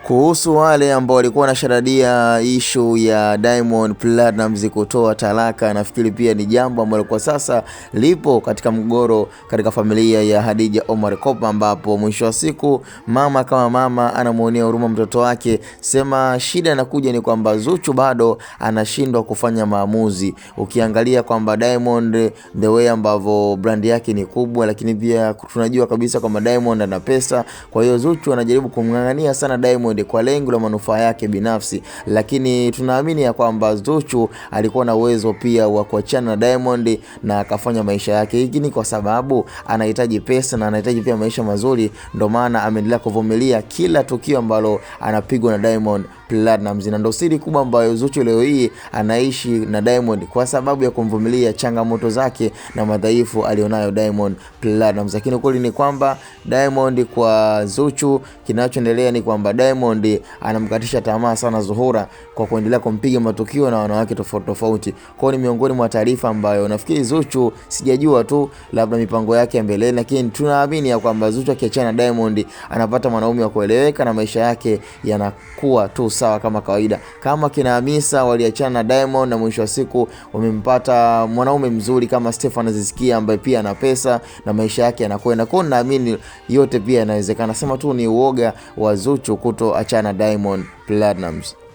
Kuhusu wale ambao walikuwa wanasharadia issue ya Diamond Platnumz kutoa talaka, nafikiri pia ni jambo ambalo kwa sasa lipo katika mgogoro katika familia ya Khadija Omar Kopa, ambapo mwisho wa siku mama kama mama anamuonea huruma mtoto wake. Sema shida inakuja ni kwamba Zuchu bado anashindwa kufanya maamuzi. Ukiangalia kwamba Diamond the way ambavyo brand yake ni kubwa, lakini pia tunajua kabisa kwamba Diamond ana pesa, kwa hiyo Zuchu anajaribu kumng'ang'ania sana Diamond kwa lengo la manufaa yake binafsi, lakini tunaamini ya kwamba Zuchu alikuwa na uwezo pia wa kuachana na Diamond na akafanya maisha yake. Hiki ni kwa sababu anahitaji pesa na anahitaji pia maisha mazuri, ndio maana ameendelea kuvumilia kila tukio ambalo anapigwa na Diamond Platnumz. Na ndio siri kubwa ambayo Zuchu leo hii anaishi na Diamond, kwa sababu ya kumvumilia changamoto zake na madhaifu alionayo Diamond Platnumz. Lakini kweli ni kwamba Diamond kwa Zuchu, kinachoendelea ni kwamba Diamond anamkatisha tamaa sana Zuhura kwa kuendelea kumpiga matukio na wanawake tofauti tofauti. Kwa ni miongoni mwa taarifa ambayo nafikiri Zuchu, sijajua tu labda mipango yake ya mbele, lakini tunaamini ya kwamba Zuchu akiachana na Diamond anapata mwanaume wa kueleweka na maisha yake yanakuwa tu sawa kama kawaida. Kama kina Hamisa waliachana na Diamond na mwisho wa siku wamempata mwanaume mzuri kama Stefan Azizkia ambaye pia ana pesa na maisha yake yanakwenda. Kwa naamini yote pia yanawezekana, sema tu ni uoga wa Zuchu kutoachana Diamond Platnumz.